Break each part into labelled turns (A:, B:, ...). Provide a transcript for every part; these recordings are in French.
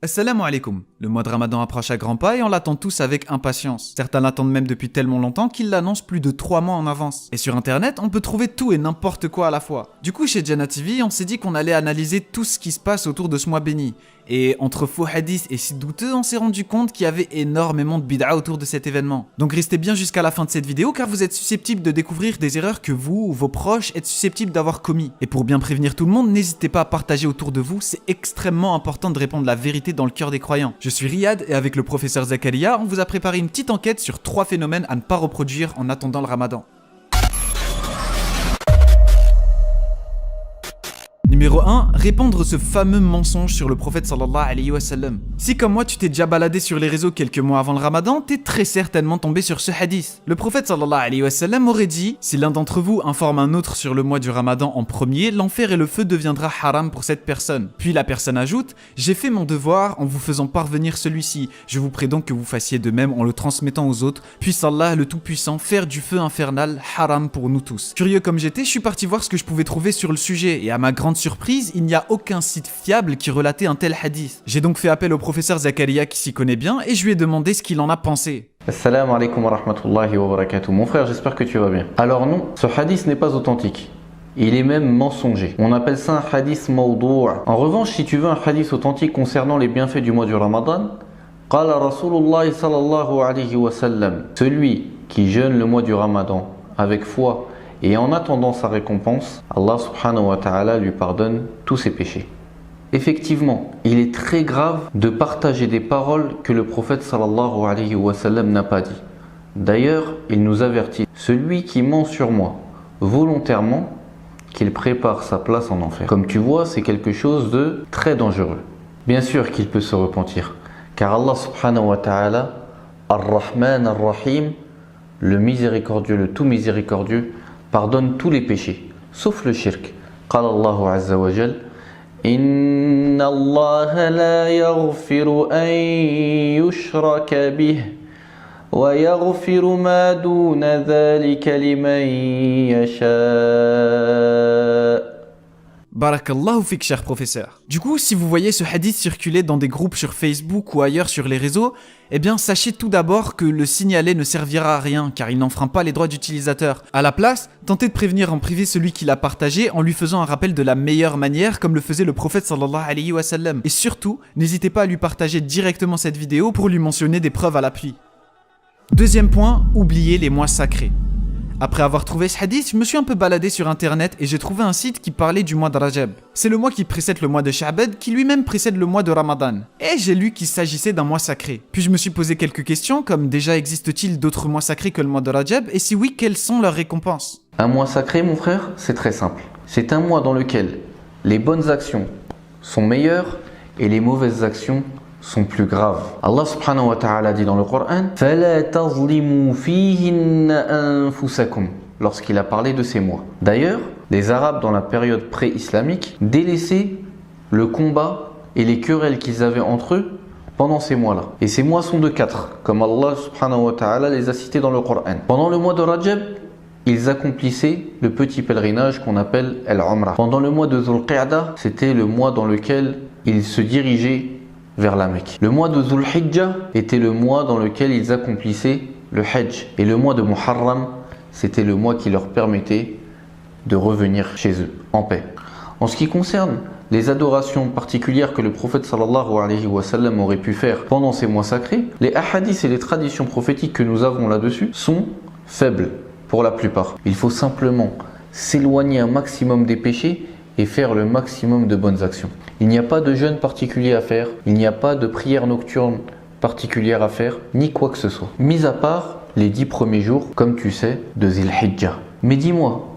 A: Assalamu alaikum. Le mois de Ramadan approche à grands pas et on l'attend tous avec impatience. Certains l'attendent même depuis tellement longtemps qu'ils l'annoncent plus de 3 mois en avance. Et sur internet, on peut trouver tout et n'importe quoi à la fois. Du coup, chez Jannah TV, on s'est dit qu'on allait analyser tout ce qui se passe autour de ce mois béni. Et entre faux hadiths et sites douteux, on s'est rendu compte qu'il y avait énormément de bid'a autour de cet événement. Donc restez bien jusqu'à la fin de cette vidéo car vous êtes susceptibles de découvrir des erreurs que vous ou vos proches êtes susceptibles d'avoir commis. Et pour bien prévenir tout le monde, n'hésitez pas à partager autour de vous, c'est extrêmement important de répondre la vérité dans le cœur des croyants. Je suis Riyad et avec le professeur Zakaria, on vous a préparé une petite enquête sur 3 phénomènes à ne pas reproduire en attendant le Ramadan. Numéro 1, répandre ce fameux mensonge sur le prophète sallallahu alayhi wa sallam. Si comme moi tu t'es déjà baladé sur les réseaux quelques mois avant le Ramadan, t'es très certainement tombé sur ce hadith. Le prophète sallallahu alayhi wa sallam aurait dit « Si l'un d'entre vous informe un autre sur le mois du Ramadan en premier, l'enfer et le feu deviendra haram pour cette personne. » Puis la personne ajoute « J'ai fait mon devoir en vous faisant parvenir celui-ci. Je vous prie donc que vous fassiez de même en le transmettant aux autres. Puisse Allah le Tout-Puissant faire du feu infernal haram pour nous tous. » Curieux comme j'étais, je suis parti voir ce que je pouvais trouver sur le sujet et à ma grande surprise, il n'y a aucun site fiable qui relatait un tel hadith. J'ai donc fait appel au professeur Zakaria qui s'y connaît bien et je lui ai demandé ce qu'il en a pensé.
B: Assalamu alaikum wa rahmatullahi wa barakatuh. Mon frère, j'espère que tu vas bien. Alors non, ce hadith n'est pas authentique. Il est même mensonger. On appelle ça un hadith mawdou'. En revanche, si tu veux un hadith authentique concernant les bienfaits du mois du Ramadan, qala Rasulullah sallallahu alayhi wa sallam, celui qui jeûne le mois du Ramadan avec foi et en attendant sa récompense, Allah subhanahu wa ta'ala lui pardonne tous ses péchés. Effectivement, il est très grave de partager des paroles que le prophète sallallahu alayhi wa sallam n'a pas dit. D'ailleurs, il nous avertit, celui qui ment sur moi volontairement, qu'il prépare sa place en enfer. Comme tu vois, c'est quelque chose de très dangereux. Bien sûr qu'il peut se repentir, car Allah subhanahu wa ta'ala, Ar-Rahman Ar-Rahim, le miséricordieux, le tout miséricordieux, pardonne tous les péchés, sauf le shirk. Qala Allahu azza wa jal, Inna Allah la yaghfiru an yushraka bih wa yaghfiru ma duna dhalika liman yasha.
A: Barakallahu fik, cher professeur. Du coup, si vous voyez ce hadith circuler dans des groupes sur Facebook ou ailleurs sur les réseaux, eh bien sachez tout d'abord que le signaler ne servira à rien car il n'enfreint pas les droits d'utilisateur. À la place, tentez de prévenir en privé celui qui l'a partagé en lui faisant un rappel de la meilleure manière comme le faisait le prophète sallallahu alayhi wa sallam. Et surtout, n'hésitez pas à lui partager directement cette vidéo pour lui mentionner des preuves à l'appui. Deuxième point, oubliez les mois sacrés. Après avoir trouvé ce hadith, je me suis un peu baladé sur internet et j'ai trouvé un site qui parlait du mois de Rajab. C'est le mois qui précède le mois de Sha'ban qui lui-même précède le mois de Ramadan. Et j'ai lu qu'il s'agissait d'un mois sacré. Puis je me suis posé quelques questions comme déjà existe-t-il d'autres mois sacrés que le mois de Rajab et si oui, quelles sont leurs récompenses?
B: Un mois sacré, mon frère, c'est très simple. C'est un mois dans lequel les bonnes actions sont meilleures et les mauvaises actions sont plus graves. Allah subhanahu wa ta'ala dit dans le Coran فَلَا تَظْلِمُوا فِيهِنَّ أَنفُسَكُمْ lorsqu'il a parlé de ces mois. D'ailleurs, les Arabes dans la période pré-islamique délaissaient le combat et les querelles qu'ils avaient entre eux pendant ces mois-là. Et ces mois sont de 4, comme Allah subhanahu wa ta'ala les a cités dans le Coran. Pendant le mois de Rajab, ils accomplissaient le petit pèlerinage qu'on appelle Al-Umrah. Pendant le mois de Dhul Qa'dah, c'était le mois dans lequel ils se dirigeaient vers la Mecque. Le mois de Dhul Hijjah était le mois dans lequel ils accomplissaient le Hajj. Et le mois de Muharram, c'était le mois qui leur permettait de revenir chez eux, en paix. En ce qui concerne les adorations particulières que le prophète sallallahu alayhi wa sallam aurait pu faire pendant ces mois sacrés, les ahadiths et les traditions prophétiques que nous avons là-dessus sont faibles pour la plupart. Il faut simplement s'éloigner un maximum des péchés et faire le maximum de bonnes actions. Il n'y a pas de jeûne particulier à faire, il n'y a pas de prière nocturne particulière à faire, ni quoi que ce soit. Mis à part les 10 premiers jours, comme tu sais, de Dhul Hijjah. Mais dis-moi,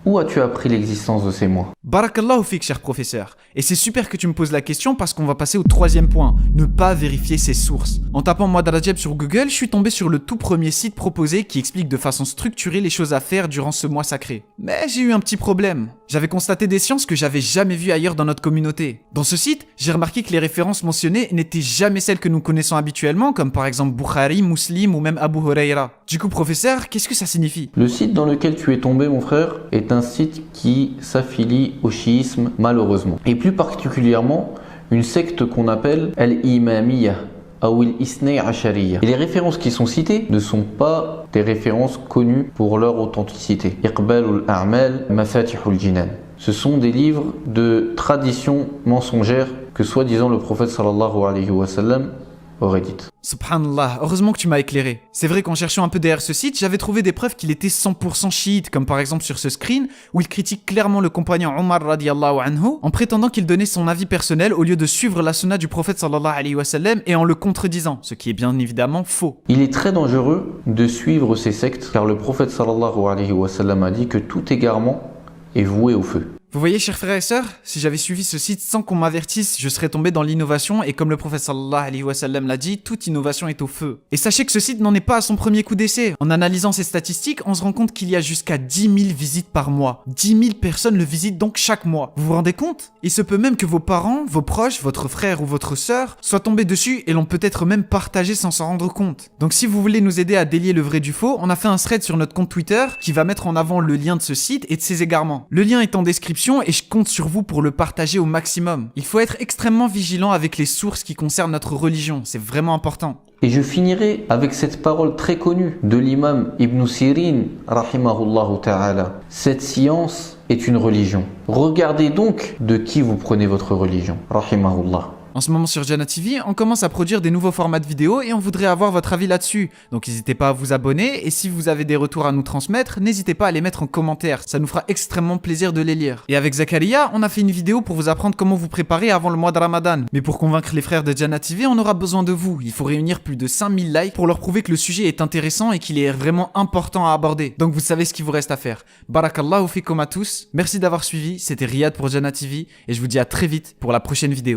B: où as-tu appris l'existence de ces mois?
A: Barakallahu fik, cher professeur. Et c'est super que tu me poses la question parce qu'on va passer au troisième point, ne pas vérifier ses sources. En tapant mois de Rajab sur Google, je suis tombé sur le tout premier site proposé qui explique de façon structurée les choses à faire durant ce mois sacré. Mais j'ai eu un petit problème. J'avais constaté des sciences que j'avais jamais vues ailleurs dans notre communauté. Dans ce site, j'ai remarqué que les références mentionnées n'étaient jamais celles que nous connaissons habituellement, comme par exemple Bukhari, Muslim ou même Abu Huraira. Du coup, professeur, qu'est-ce que ça signifie?
B: Le site dans lequel tu es tombé, mon frère, est un site qui s'affilie au chiisme, malheureusement. Et plus particulièrement, une secte qu'on appelle Al-Imamiyya ou Al-Isnay Ashariya. Et les références qui sont citées ne sont pas des références connues pour leur authenticité. Iqbalul A'mal, Mafatihul Jinan. Ce sont des livres de tradition mensongère que soi-disant le prophète sallallahu alayhi wa sallam aurait dites.
A: Subhanallah, heureusement que tu m'as éclairé. C'est vrai qu'en cherchant un peu derrière ce site, j'avais trouvé des preuves qu'il était 100% chiite, comme par exemple sur ce screen, où il critique clairement le compagnon Omar radiallahu anhu, en prétendant qu'il donnait son avis personnel au lieu de suivre la sunna du prophète sallallahu alayhi wa sallam et en le contredisant, ce qui est bien évidemment faux.
B: Il est très dangereux de suivre ces sectes, car le prophète sallallahu alayhi wa sallam a dit que tout égarement est voué au feu.
A: Vous voyez, chers frères et sœurs, si j'avais suivi ce site sans qu'on m'avertisse, je serais tombé dans l'innovation et comme le prophète sallallahu alayhi wa sallam l'a dit, toute innovation est au feu. Et sachez que ce site n'en est pas à son premier coup d'essai. En analysant ses statistiques, on se rend compte qu'il y a jusqu'à 10 000 visites par mois. 10 000 personnes le visitent donc chaque mois. Vous vous rendez compte? Il se peut même que vos parents, vos proches, votre frère ou votre sœur soient tombés dessus et l'ont peut-être même partagé sans s'en rendre compte. Donc si vous voulez nous aider à délier le vrai du faux, on a fait un thread sur notre compte Twitter qui va mettre en avant le lien de ce site et de ses égarements. Le lien est en description et je compte sur vous pour le partager au maximum. Il faut être extrêmement vigilant avec les sources qui concernent notre religion, c'est vraiment important.
B: Et je finirai avec cette parole très connue de l'imam Ibn Sirin, rahimahullah ta'ala. Cette science est une religion. Regardez donc de qui vous prenez votre religion, rahimahullah.
A: En ce moment sur Jannah TV, on commence à produire des nouveaux formats de vidéos et on voudrait avoir votre avis là-dessus. Donc n'hésitez pas à vous abonner et si vous avez des retours à nous transmettre, n'hésitez pas à les mettre en commentaire, ça nous fera extrêmement plaisir de les lire. Et avec Zakaria, on a fait une vidéo pour vous apprendre comment vous préparer avant le mois de Ramadan. Mais pour convaincre les frères de Jannah TV, on aura besoin de vous. Il faut réunir plus de 5000 likes pour leur prouver que le sujet est intéressant et qu'il est vraiment important à aborder. Donc vous savez ce qu'il vous reste à faire. Barakallahu fikum à tous, merci d'avoir suivi, c'était Riyad pour Jannah TV et je vous dis à très vite pour la prochaine vidéo.